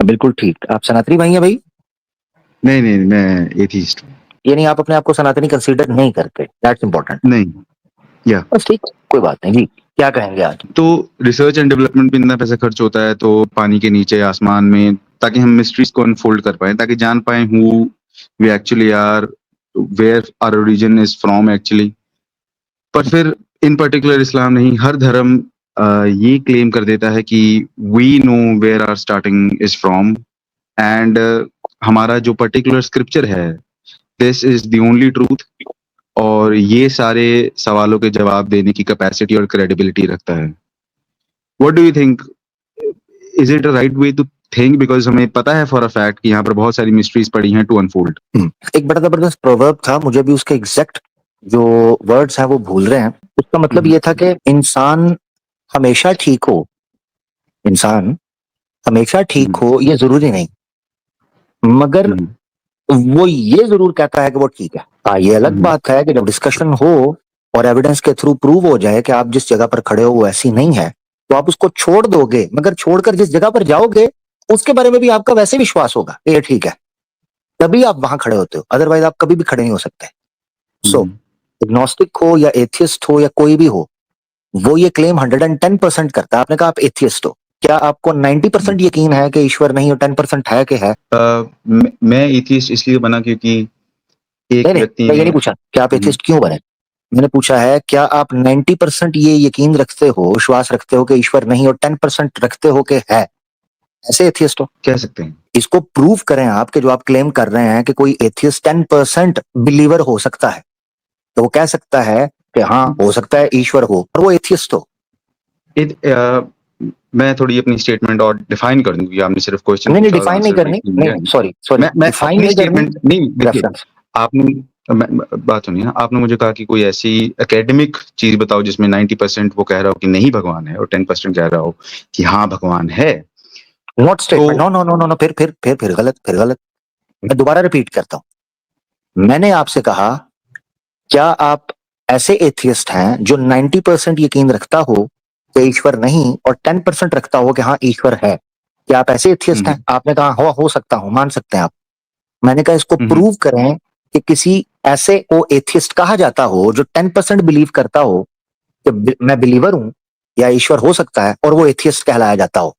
बिल्कुल ठीक। आप सनातनी भाई हैं भाई? नहीं नहीं, मैं एथीस्ट हूँ। यानी आप अपने आप को सनातनी कंसीडर नहीं करते, दैट्स इंपॉर्टेंट। नहीं, या बस ठीक, कोई बात नहीं जी। क्या कहेंगे आज? तो रिसर्च एंड डेवलपमेंट में इतना पैसा खर्च होता है, तो पानी के नीचे, आसमान में, ताकि हम मिस्ट्रीज को अनफोल्ड कर पाए, ताकि जान पाए who we actually are, where our origin is from actually. पर फिर इन पर्टिकुलर इस्लाम नहीं, हर धर्म ये क्लेम कर देता है कि we know where our starting is from, and हमारा जो पर्टिकुलर स्क्रिप्चर है, this is the only truth. और ये सारे सवालों के जवाब देने की कैपेसिटी और क्रेडिबिलिटी रखता है। What do you think, is it a right way to think? Because हमें पता है फॉर अ फैक्ट कि यहाँ पर बहुत सारी मिस्ट्रीज पड़ी हैं टू अनफोल्ड। एक बड़ा जबरदस्त प्रोवर्ब था, मुझे भी उसके एग्जैक्ट जो वर्ड्स हैं वो भूल रहे हैं। उसका मतलब ये था कि इंसान हमेशा ठीक हो, इंसान हमेशा ठीक हो ये जरूरी नहीं, मगर वो ये जरूर कहता है कि वो ठीक है। हाँ, ये अलग बात है कि जब डिस्कशन हो और एविडेंस के थ्रू प्रूव हो जाए कि आप जिस जगह पर खड़े हो वो ऐसी नहीं है, तो आप उसको छोड़ दोगे, मगर छोड़कर जिस जगह पर जाओगे उसके बारे में भी आपका वैसे विश्वास होगा कि ये ठीक है, तभी आप वहां खड़े होते हो, अदरवाइज आप कभी भी खड़े नहीं हो सकते। सो एग्नोस्टिक हो या एथियस्ट हो या कोई भी हो, वो ये क्लेम 110% करता है। आपने कहा आप एथियस्ट हो, क्या आपको 90% यकीन है कि ईश्वर नहीं और 10% है कि है? मैं एथियस्ट इसलिए बना क्योंकि एक नहीं, व्यक्ति मैं ये ने नहीं पूछा कि आप एथियस्ट क्यों बने। मैंने पूछा है क्या आप 90% ये यकीन रखते हो, विश्वास रखते हो कि ईश्वर नहीं और 10% रखते हो कि है, ऐसे एथियस्ट हो? कह सकते हैं। इसको प्रूव करें आप कि जो आप क्लेम कर रहे हैं कि कोई एथियस्ट 10% बिलीवर हो सकता है, तो वो कह सकता है कि हाँ हो सकता है ईश्वर हो और वो एथियस्ट हो। मैं थोड़ी अपनी स्टेटमेंट और डिफाइन कर दूं, आपने सिर्फ क्वेश्चन नहीं पूछा और डिफाइन नहीं आंसर करनी, नहीं सॉरी मैं डिफाइन अपनी नहीं करनी, स्टेटमेंट नहीं, देखिए रेफरेंस। आपने बात सुनिए ना, आपने मुझे कहा कि कोई ऐसी एकेडमिक चीज बताओ जिसमें 90% वो कह रहा हो कि नहीं भगवान है और 10% कह रहा हो कि हाँ भगवान है। Not statement, no no no no no, फिर गलत, फिर गलत। मैं दोबारा रिपीट करता हूं, मैंने आपसे कहा क्या आप ऐसे एथियस्ट हैं जो 90% यकीन रखता हो कि ईश्वर नहीं और 10% रखता हो कि हाँ ईश्वर है? क्या आप ऐसे एथियस्ट हैं? आपने कहा हो सकता हूं, मान सकते हैं आप। मैंने कहा इसको प्रूव करें कि किसी ऐसे को एथियस्ट कहा जाता हो जो 10% बिलीव करता हो कि मैं बिलीवर हूं या ईश्वर हो सकता है, और वो एथियस्ट कहलाया जाता हो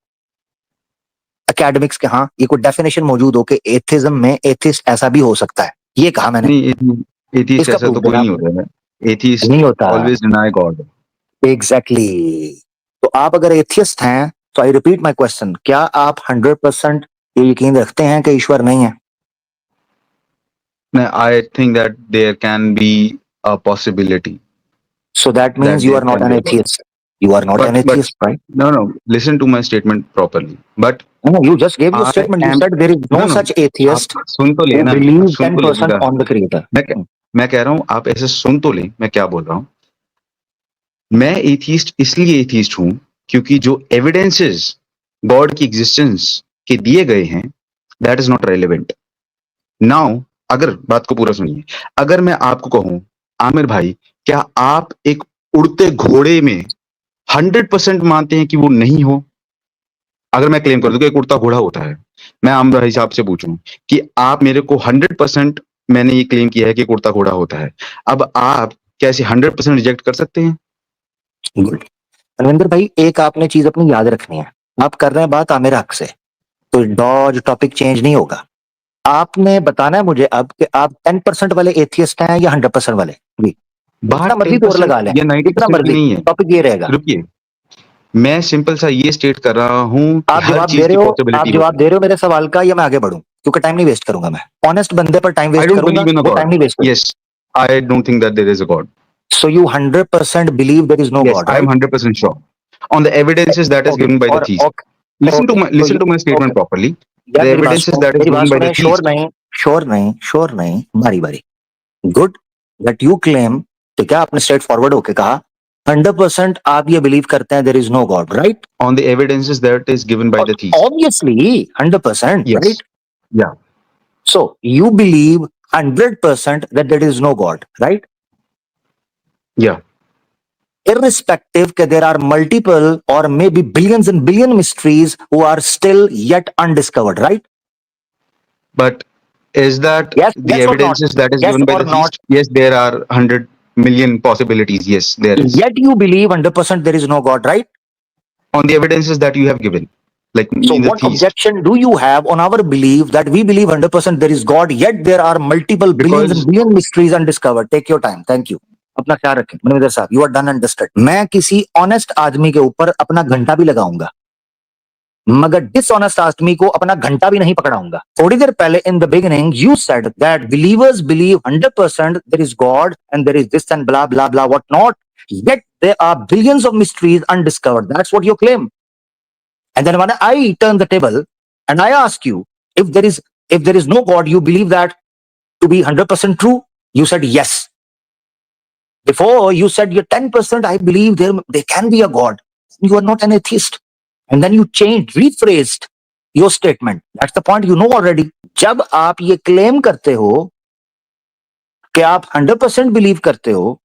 एकेडमिक्स के। हाँ, ये कोई डेफिनेशन मौजूद हो कि एथिज्म में एथिस्ट ऐसा भी हो सकता है, ये कहा मैंने। नहीं, एथियस्ट इसका ऐसा प्रूफ तो कोई देना नहीं आप। होता है। एथियस्ट नहीं होता, ऑलवेज डिनाई गॉड। एग्जैक्टली तो आप अगर एथियस्ट हैं तो आई रिपीट माई क्वेश्चन, क्या आप 100% ये यकीन रखते हैं कि ईश्वर नहीं है? I think that there can be a possibility So that means that you there are not can an be a God. atheist. You are not an But atheist, right? no, listen to my statement properly. But No, you just gave your I statement. You am said there is no no. such आप atheist सुन तो who लेना, आप believes सुन तो 10% लीजिएगा। on the creator. मैं कह रहा हूँ आप ऐसे सुन तो लें, मैं क्या बोल रहा हूँ। मैं एथीस्ट इसलिए एथीस्ट हूँ क्योंकि जो एविडेंसेस गॉड की एग्जिस्टेंस के दिए गए हैं, that is not relevant now. अगर बात को पूरा सुनिए, अगर मैं आपको कहूं आमिर भाई, क्या आप एक उड़ते घोड़े में 100% मानते हैं कि वो नहीं हो? अगर मैं क्लेम कर दूं कि एक उड़ता घोड़ा होता है, मैं आमिर भाई साहब से पूछूं कि आप मेरे को 100% मैंने ये क्लेम किया है कि एक उड़ता घोड़ा होता है, अब आप कैसे 100% रिजेक्ट कर सकते हैं? गुड रविंदर भाई, एक आपने चीज अपनी याद रखनी है, आप कर रहे हैं बात आमिर हक से, तो डॉज टॉपिक चेंज नहीं होगा। आपने बताना है मुझे अब कि आप 10% वाले एथियस्ट हैं या 100% वाले। जी, जितना बात मर्जी जोर 10% लगा लें, या जितना 90% की मर्जी, नहीं है। टॉपिक ये रहेगा। रुकिए, मैं सिंपल सा ये स्टेट कर रहा हूं कि आप हर जवाब दे चीज रहे की हो, आप पॉसिबिलिटी जवाब होती दे है। रहे हो मेरे सवाल का, या मैं आगे बढ़ूं? क्योंकि टाइम नहीं वेस्ट करूंगा, मैं ऑनेस्ट बंदे पर टाइम I वेस्ट don't करूंगा, believe in a वो टाइम God. नहीं वेस्ट करूंगा। Yes, I don't think that there is a God. So you 100% believe there is no Yes, God, I am right? 100% sure on the evidences that is Okay, given by the और theist. okay, okay, तो Listen to my okay, statement properly. यार The मेरी बात evidences सुनो, that is मेरी बात given by the सुने, sure theist. नहीं, श्योर नहीं, श्योर नहीं, बारी बारी। गुड दैट यू क्लेम, ठीक है, आपने स्ट्रेट फॉरवर्ड होके कहा 100% आप ये बिलीव करते हैं there is no God, right? On the evidences that is given by the theist. Obviously 100%, Yes. right? Yeah. So you believe 100% that there is no God, right? Yeah. irrespective that there are multiple or maybe billions and billion mysteries who are still yet undiscovered, right? But is that Yes, the yes or not? evidences that is Yes given by or the not? feast? Yes, there are 100 million possibilities. Yes, there is. Yet you believe 100% there is no God, right? On the evidences that you have given, like So in the what feast. objection do you have on our belief that we believe 100% there is God, yet there are multiple billions and Because billion mysteries undiscovered? Take your time. Thank you. अपना ख्याल रखें मनविंदर साहब, you are done and dusted. मैं किसी honest आदमी के ऊपर अपना घंटा भी लगाऊंगा, मगर डिसऑनेस्ट आदमी को अपना घंटा भी नहीं पकड़ाऊंगा। थोड़ी देर पहले in the beginning you said that believers believe 100% there is God and there is this and blah blah blah what not, yet there are billions of mysteries undiscovered. That's what you claim. And then when I turn the table and I ask you if there is no God, you believe that to be 100% true? You said yes. Before you said you're 10%, I believe there can be a God. You are not an atheist. And then you changed, rephrased your statement. That's the point you know already. जब आप ये claim करते हो कि आप 100% believe करते हो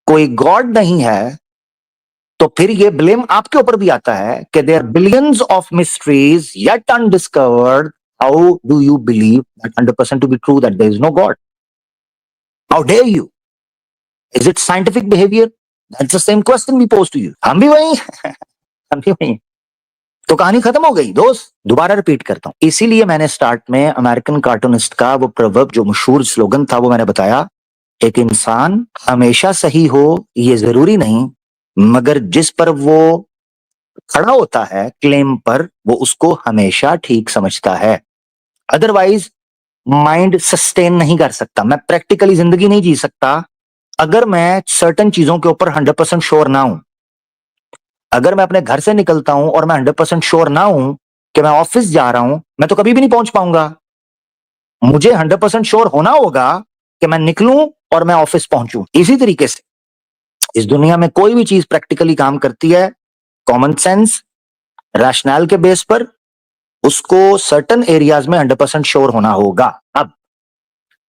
कोई God नहीं है, तो फिर ये blame आपके ऊपर भी आता है कि there are billions of mysteries yet undiscovered. How do you believe that 100% to be true that there is no God? How dare you? Is it scientific behavior? That's the same question we pose to you. हम भी वही हम भी वही। तो कहानी खत्म हो गई दोस्त। दोबारा रिपीट करता हूं, इसीलिए मैंने स्टार्ट में अमेरिकन कार्टूनिस्ट का वो प्रोवर्ब जो मशहूर स्लोगन था वो मैंने बताया, एक इंसान हमेशा सही हो ये जरूरी नहीं, मगर जिस पर वो खड़ा होता है क्लेम पर वो उसको हमेशा ठीक समझता है। अदरवाइज माइंड सस्टेन नहीं कर सकता। मैं प्रैक्टिकली जिंदगी नहीं जी सकता अगर मैं सर्टन चीजों के ऊपर 100% श्योर ना हूं। अगर मैं अपने घर से निकलता हूं और मैं 100% श्योर ना हूं कि मैं ऑफिस जा रहा हूं, मैं तो कभी भी नहीं पहुंच पाऊंगा। मुझे 100% श्योर होना होगा कि मैं निकलूं और मैं ऑफिस पहुंचूं। इसी तरीके से इस दुनिया में कोई भी चीज प्रैक्टिकली काम करती है कॉमन सेंस रैशनल के बेस पर, उसको सर्टन एरियाज में 100% श्योर होना होगा। अब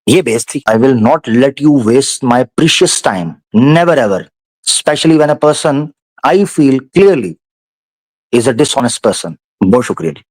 ये बेस थी। I will not let you waste my precious time, never ever, specially when a person I feel clearly is a dishonest person. बहुत शुक्रिया जी।